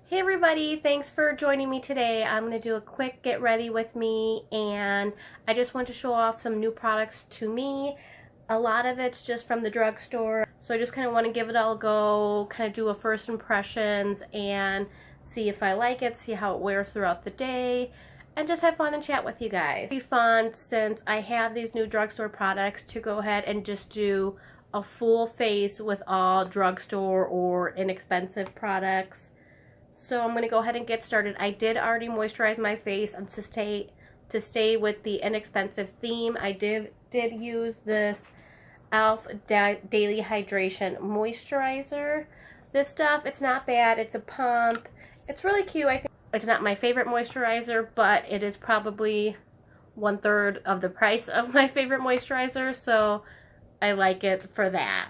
Hey everybody, thanks for joining me today. I'm going to do a quick get ready with me, and I just want to show off some new products to me. A lot of it's just from the drugstore, so I just kind of want to give it all a go, kind of do a first impressions and see if I like it, see how it wears throughout the day, and just have fun and chat with you guys. It'll be fun since I have these new drugstore products to go ahead and just do a full face with all drugstore or inexpensive products. So I'm going to go ahead and get started. I did already moisturize my face, and to stay with the inexpensive theme, I did use this e.l.f. Daily Hydration Moisturizer. This stuff, it's not bad. It's a pump. It's really cute. I think it's not my favorite moisturizer, but it is probably 1/3 of the price of my favorite moisturizer, so I like it for that.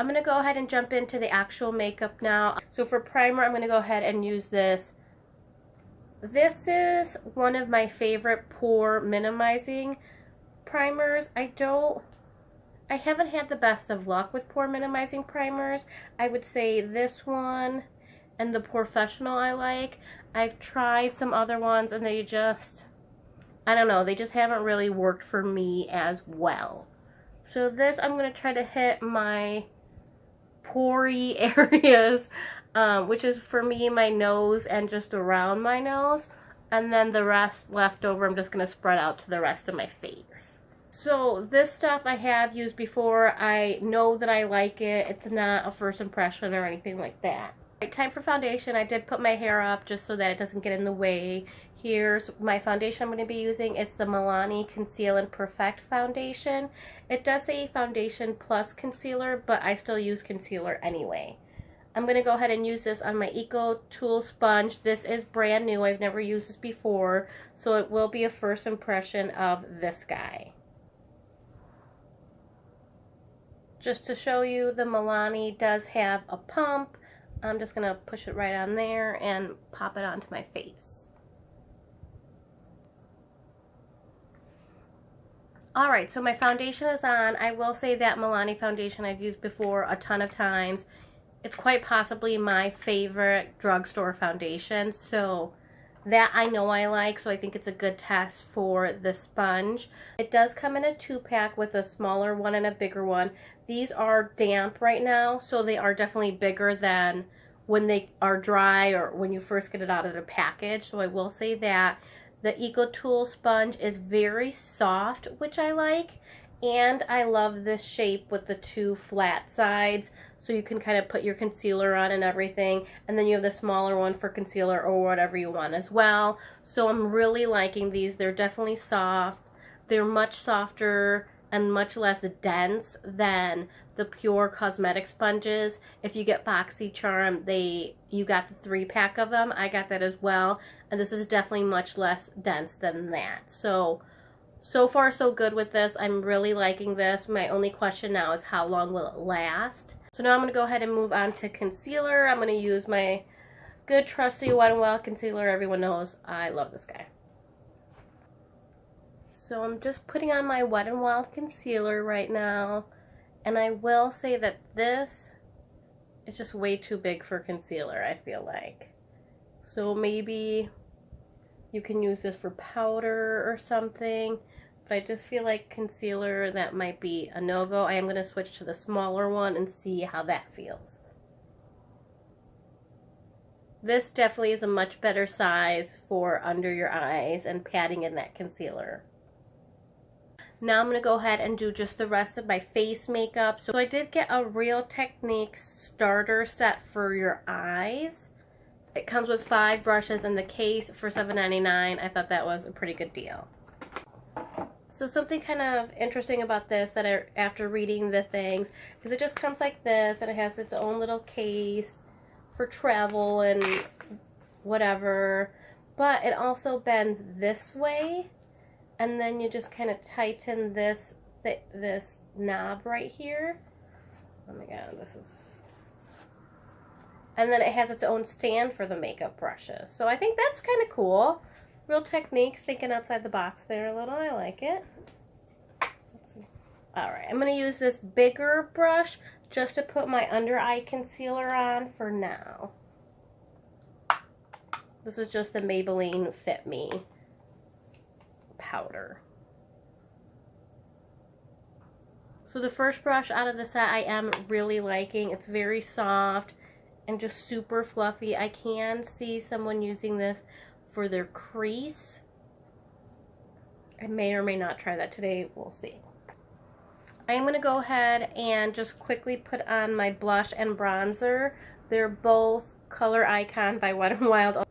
I'm going to go ahead and jump into the actual makeup now. So for primer, I'm going to go ahead and use this. This is one of my favorite pore minimizing primers. I haven't had the best of luck with pore minimizing primers. I would say this one and the Professional I like. I've tried some other ones and they just, I don't know, they just haven't really worked for me as well. So this, I'm going to try to hit my pory areas, which is for me my nose and just around my nose, and then the rest left over I'm just going to spread out to the rest of my face. So this stuff I have used before. I know that I like it. It's not a first impression or anything like that. Right, time for foundation. I did put my hair up just so that it doesn't get in the way. Here's my foundation I'm going to be using. It's the Milani Conceal and Perfect Foundation. It does say foundation plus concealer, but I still use concealer anyway. I'm going to go ahead and use this on my Eco Tool sponge. This is brand new. I've never used this before, so it will be a first impression of this guy. Just to show you, the Milani does have a pump. I'm just going to push it right on there and pop it onto my face. Alright, so my foundation is on. I will say that Milani foundation I've used before a ton of times. It's quite possibly my favorite drugstore foundation, so that I know I like, so I think it's a good test for the sponge. It does come in a 2-pack with a smaller one and a bigger one. These are damp right now, so they are definitely bigger than when they are dry or when you first get it out of the package, so I will say that. The Eco Tool sponge is very soft, which I like, and I love this shape with the 2 flat sides, so you can kind of put your concealer on and everything, and then you have the smaller one for concealer or whatever you want as well. So I'm really liking these. They're definitely soft. They're much softer and much less dense than the pure cosmetic sponges. If you get BoxyCharm, you got the 3-pack of them. I got that as well, and this is definitely much less dense than that. So far so good with this. I'm really liking this. My only question now is how long will it last? So now I'm going to go ahead and move on to concealer. I'm going to use my good trusty Wet n Wild concealer. Everyone knows I love this guy. So I'm just putting on my Wet n Wild concealer right now. And I will say that this is just way too big for concealer, I feel like. So maybe you can use this for powder or something. But I just feel like concealer, that might be a no-go. I am going to switch to the smaller one and see how that feels. This definitely is a much better size for under your eyes and patting in that concealer. Now I'm going to go ahead and do just the rest of my face makeup. So I did get a Real Techniques starter set for your eyes. It comes with 5 brushes in the case for $7.99. I thought that was a pretty good deal. So something kind of interesting about this that after reading the things, because it just comes like this and it has its own little case for travel and whatever. But it also bends this way. And then you just kind of tighten this knob right here. Oh my god, this is... And then it has its own stand for the makeup brushes. So I think that's kind of cool. Real Techniques, thinking outside the box there a little. I like it. Let's see. Alright, I'm going to use this bigger brush just to put my under eye concealer on for now. This is just the Maybelline Fit Me powder. So the first brush out of the set I am really liking. It's very soft and just super fluffy. I can see someone using this for their crease. I may or may not try that today. We'll see. I am going to go ahead and just quickly put on my blush and bronzer. They're both Color Icon by Wet n Wild.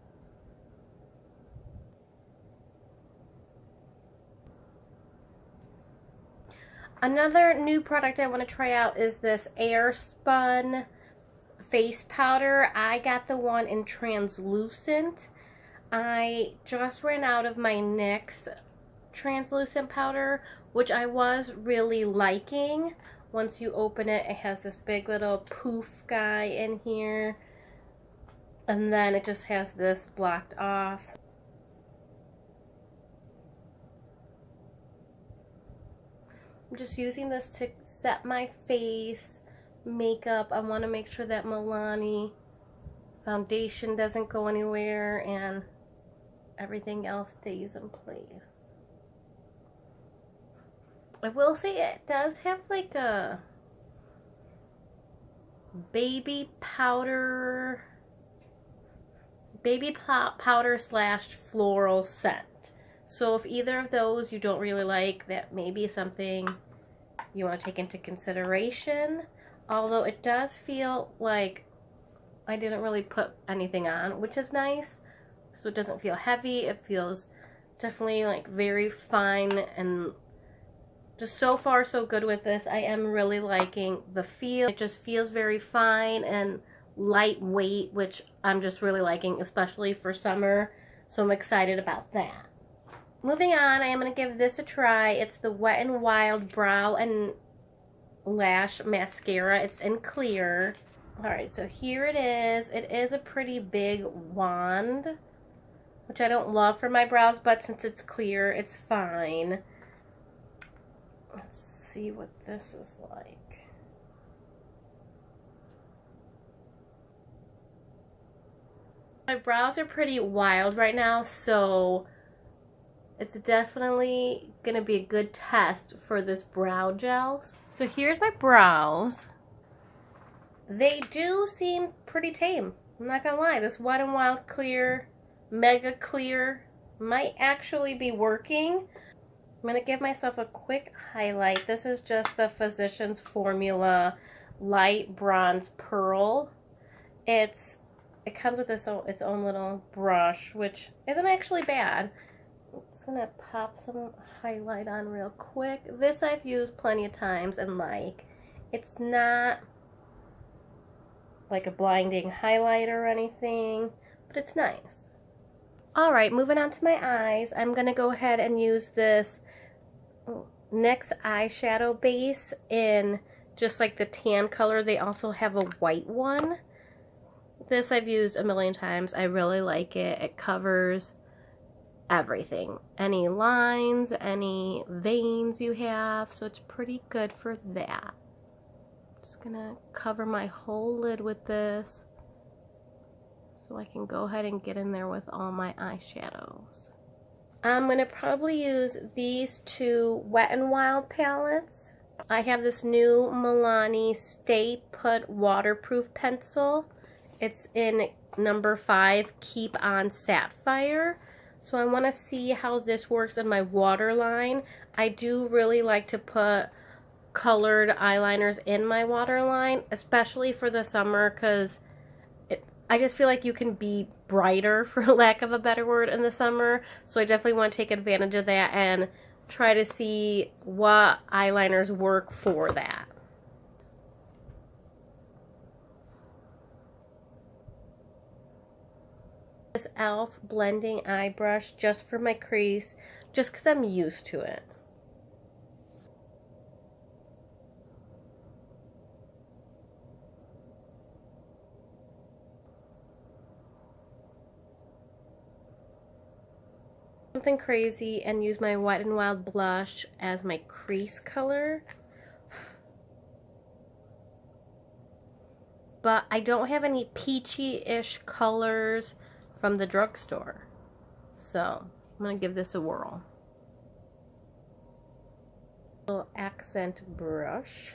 Another new product I want to try out is this AirSpun face powder. I got the one in translucent. I just ran out of my NYX translucent powder, which I was really liking. Once you open it, it has this big little poof guy in here, and then it just has this blocked off. I'm just using this to set my face, makeup. I want to make sure that Milani foundation doesn't go anywhere and everything else stays in place. I will say it does have like a baby powder slash floral scent. So if either of those you don't really like, that may be something you want to take into consideration. Although it does feel like I didn't really put anything on, which is nice. So it doesn't feel heavy. It feels definitely like very fine, and just so far so good with this. I am really liking the feel. It just feels very fine and lightweight, which I'm just really liking, especially for summer. So I'm excited about that. Moving on, I am going to give this a try. It's the Wet n Wild Brow and Lash Mascara. It's in clear. Alright, so here it is. It is a pretty big wand, which I don't love for my brows, but since it's clear, it's fine. Let's see what this is like. My brows are pretty wild right now, so it's definitely going to be a good test for this brow gel. So here's my brows. They do seem pretty tame. I'm not going to lie. This Wet n Wild Clear, MegaClear might actually be working. I'm going to give myself a quick highlight. This is just the Physicians Formula Light Bronze Pearl. It comes with its own little brush, which isn't actually bad. I'm just going to pop some highlight on real quick. This I've used plenty of times and like. It's not like a blinding highlight or anything, but it's nice. Alright, moving on to my eyes. I'm going to go ahead and use this NYX eyeshadow base in just like the tan color. They also have a white one. This I've used a million times. I really like it. It covers everything. Any lines, any veins you have. So it's pretty good for that. Just gonna cover my whole lid with this so I can go ahead and get in there with all my eyeshadows. I'm gonna probably use these two Wet n Wild palettes. I have this new Milani Stay Put waterproof pencil. It's in number 5, Keep On Sapphire. So I want to see how this works in my waterline. I do really like to put colored eyeliners in my waterline, especially for the summer, because I just feel like you can be brighter, for lack of a better word, in the summer. So I definitely want to take advantage of that and try to see what eyeliners work for that. This e.l.f. blending eye brush just for my crease, just because I'm used to it. Something crazy and use my Wet n Wild blush as my crease color. But I don't have any peachy-ish colors from the drugstore. So I'm going to give this a whirl. Little accent brush.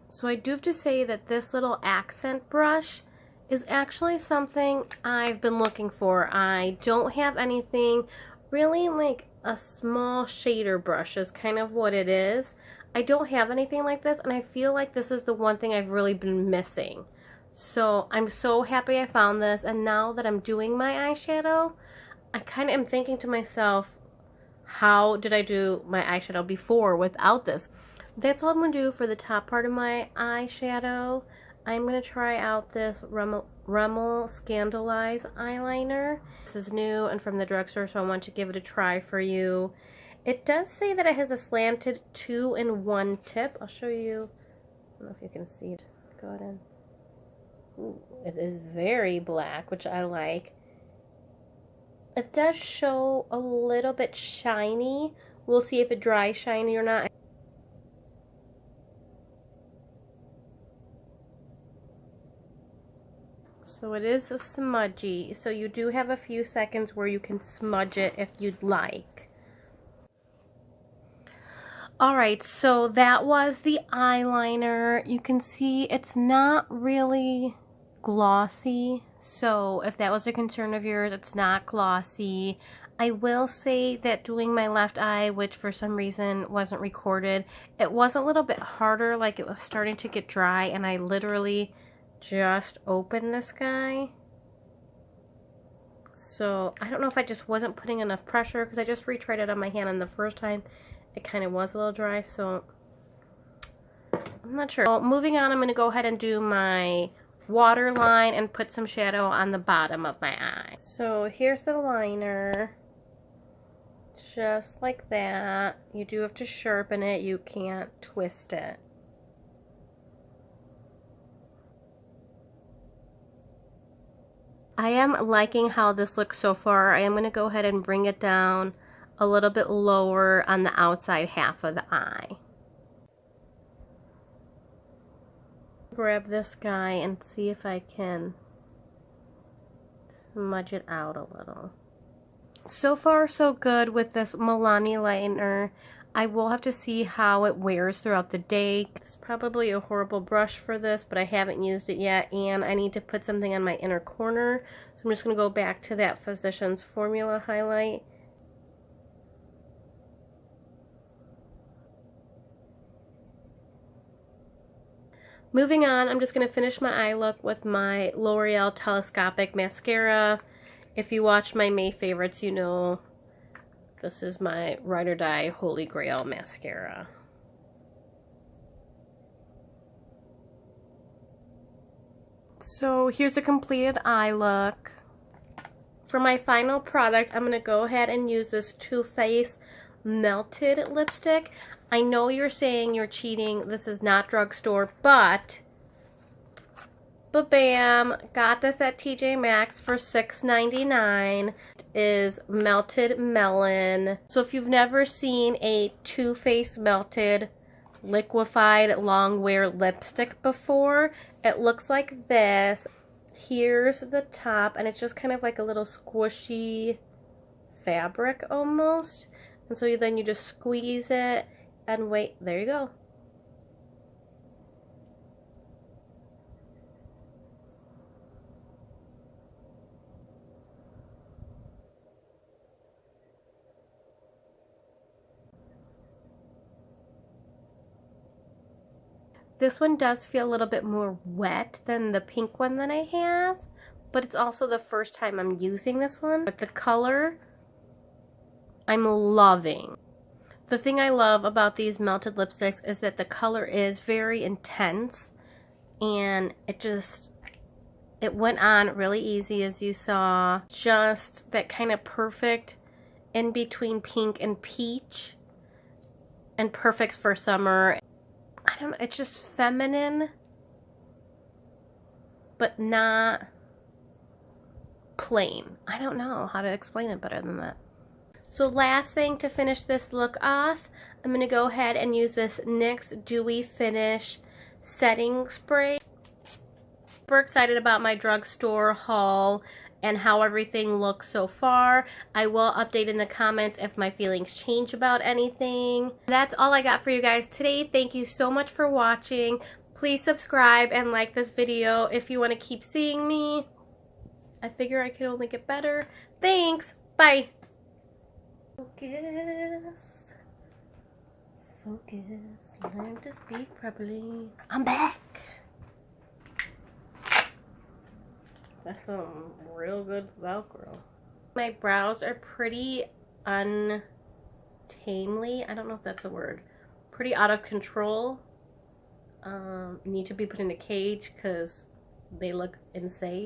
So I do have to say that this little accent brush is actually something I've been looking for. I don't have anything really, like a small shader brush is kind of what it is. I don't have anything like this, and I feel like this is the one thing I've really been missing. So I'm so happy I found this, and now that I'm doing my eyeshadow, I kind of am thinking to myself, how did I do my eyeshadow before without this? That's all I'm going to do for the top part of my eyeshadow. I'm going to try out this Rimmel ScandalEyes eyeliner. This is new and from the drugstore, so I want to give it a try for you. It does say that it has a slanted 2-in-1 tip. I'll show you. I don't know if you can see it. Go ahead and... Ooh, it is very black, which I like. It does show a little bit shiny. We'll see if it dries shiny or not. So it is a smudgy, so you do have a few seconds where you can smudge it if you'd like. Alright, so that was the eyeliner. You can see it's not really glossy, so if that was a concern of yours, it's not glossy. I will say that doing my left eye, which for some reason wasn't recorded, it was a little bit harder, like it was starting to get dry, and I literally just opened this guy. So I don't know if I just wasn't putting enough pressure, because I just retried it on my hand, and the first time it kind of was a little dry, so I'm not sure. Well, moving on, I'm going to go ahead and do my waterline and put some shadow on the bottom of my eye. So here's the liner, just like that. You do have to sharpen it, you can't twist it. I am liking how this looks so far. I am going to go ahead and bring it down a little bit lower on the outside half of the eye. Grab this guy and see if I can smudge it out a little. So far so good with this Milani liner. I will have to see how it wears throughout the day. It's probably a horrible brush for this, but I haven't used it yet, and I need to put something on my inner corner. So I'm just going to go back to that Physicians Formula highlight. Moving on, I'm just going to finish my eye look with my L'Oreal Telescopic Mascara. If you watch my May favorites, you know this is my ride or die holy grail mascara. So here's a completed eye look. For my final product, I'm going to go ahead and use this Too Faced Melted Lipstick. I know you're saying you're cheating, this is not drugstore, but bam, got this at TJ Maxx for $6.99. It is Melted Melon. So if you've never seen a Too Faced Melted liquefied long wear lipstick before, it looks like this. Here's the top, and it's just kind of like a little squishy fabric almost. And so then you just squeeze it and wait, there you go. This one does feel a little bit more wet than the pink one that I have, but it's also the first time I'm using this one. But the color, I'm loving. The thing I love about these melted lipsticks is that the color is very intense, and it went on really easy, as you saw. Just that kind of perfect in between pink and peach, and perfect for summer. I don't know, it's just feminine, but not plain. I don't know how to explain it better than that. So last thing to finish this look off, I'm going to go ahead and use this NYX Dewy Finish setting spray. Super excited about my drugstore haul and how everything looks so far. I will update in the comments if my feelings change about anything. That's all I got for you guys today. Thank you so much for watching. Please subscribe and like this video if you want to keep seeing me. I figure I can only get better. Thanks. Bye. Focus. Focus. Learn to speak properly. I'm back. That's some real good Velcro. My brows are pretty untamely, I don't know if that's a word, pretty out of control. Need to be put in a cage because they look insane.